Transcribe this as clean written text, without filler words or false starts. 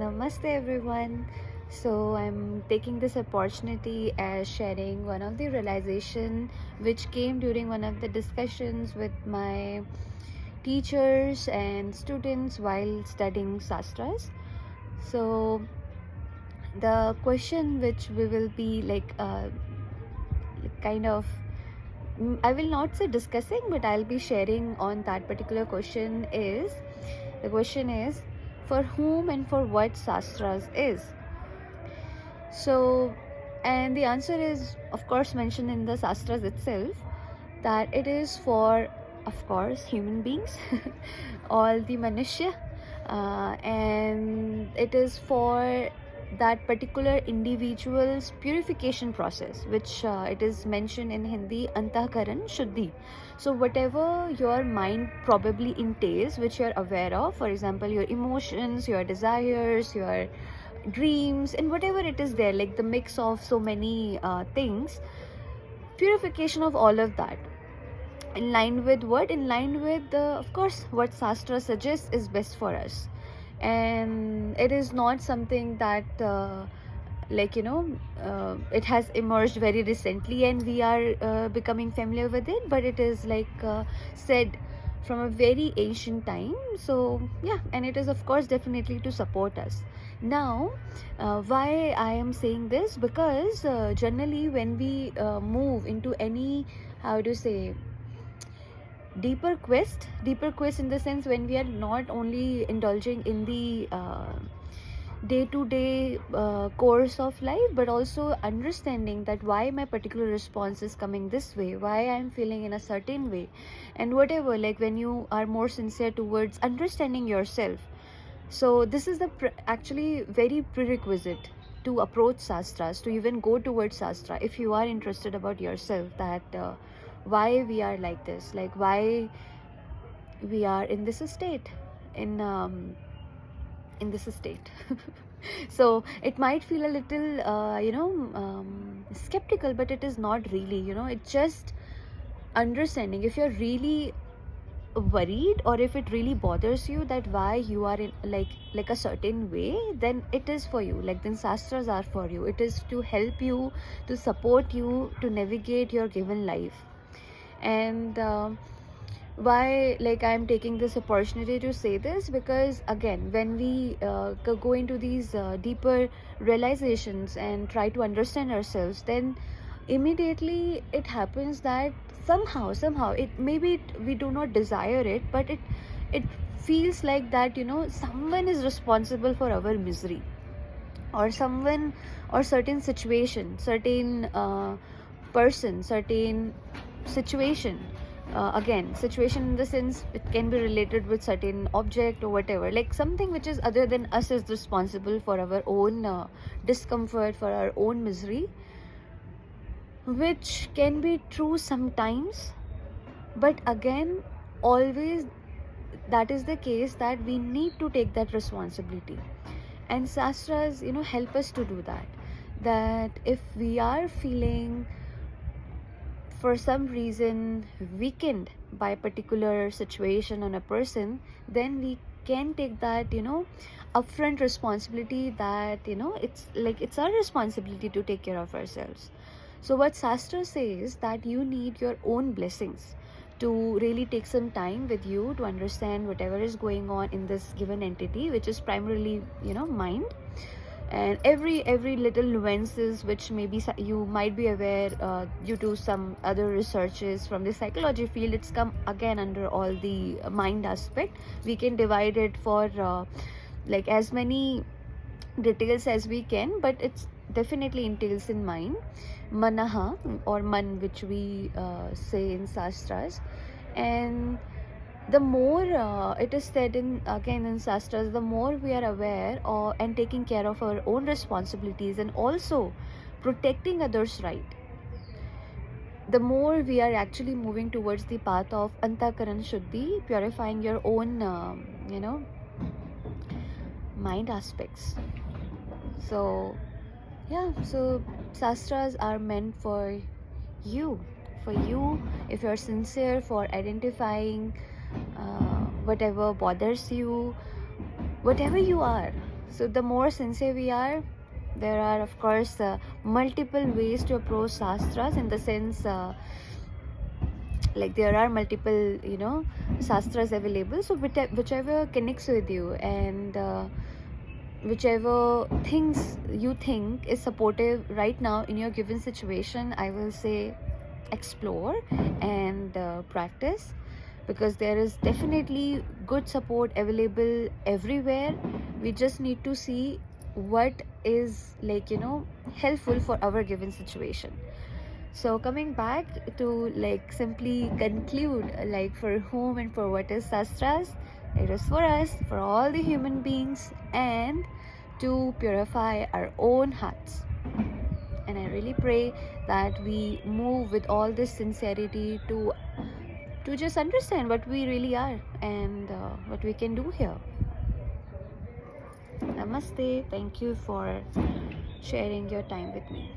Namaste everyone. So I'm taking this opportunity as sharing one of the realization which came during one of the discussions with my teachers and students while studying Shastras. So the question which we will be kind of I will not say discussing, but I'll be sharing on that particular question is the question is for whom and for what Shastras is. So, and the answer is, of course, mentioned in the Shastras itself that it is for, of course, human beings, all the Manushya, and it is for that particular individual's purification process, which it is mentioned in Hindi, Antahkaran Shuddhi. So, whatever your mind probably entails, which you are aware of, for example, your emotions, your desires, your dreams, and whatever it is there, like the mix of so many things, purification of all of that. In line with what? In line with, of course, what Shastra suggests is best for us. And it is not something that it has emerged very recently and we are becoming familiar with it, but it is said from a very ancient time. So yeah, and it is of course definitely to support us. Now why I am saying this, because generally when we move into any, how to say, deeper quest in the sense when we are not only indulging in the day-to-day course of life, but also understanding that why my particular response is coming this way, why I'm feeling in a certain way, and whatever, like when you are more sincere towards understanding yourself. So this is the actually very prerequisite to approach Shastras, to even go towards Shastra, if you are interested about yourself, that why we are like this, like why we are in this state, in this state. So it might feel a little skeptical, but it is not really, it's just understanding. If you're really worried, or if it really bothers you that why you are in like a certain way, then it is for you. Like, then Shastras are for you. It is to help you, to support you, to navigate your given life. And why I'm taking this opportunity to say this, because again, when we go into these deeper realizations and try to understand ourselves, then immediately it happens that somehow we do not desire it, but it feels like that someone is responsible for our misery, or someone, or certain situation, certain person, certain situation. Again, situation in the sense it can be related with certain object or whatever, like something which is other than us is responsible for our own discomfort, for our own misery, which can be true sometimes, but again, always that is the case that we need to take that responsibility. And Shastras help us to do that. That if we are feeling for some reason weakened by a particular situation on a person, then we can take that upfront responsibility, that it's our responsibility to take care of ourselves. So what Shastra says, that you need your own blessings to really take some time with you to understand whatever is going on in this given entity, which is primarily mind. And every little nuances which maybe you might be aware due to some other researches from the psychology field, it's come again under all the mind aspect. We can divide it for as many details as we can, but it's definitely entails in mind, manaha, or man, which we say in Shastras. And the more it is said in Shastras, the more we are aware and taking care of our own responsibilities and also protecting others' right, the more we are actually moving towards the path of Antakaran Shuddhi, purifying your own mind aspects. So yeah, so Shastras are meant for you, if you're sincere, for identifying whatever bothers you, whatever you are. So the more sincere we are, there are of course multiple ways to approach Shastras, in the sense like there are multiple Shastras available. So whichever connects with you, and whichever things you think is supportive right now in your given situation, I will say explore and practice, because there is definitely good support available everywhere. We just need to see what is helpful for our given situation. So coming back to simply conclude, for whom and for what is Shastras, it is for us, for all the human beings, and to purify our own hearts. And I really pray that we move with all this sincerity to just understand what we really are, and what we can do here. Namaste. Thank you for sharing your time with me.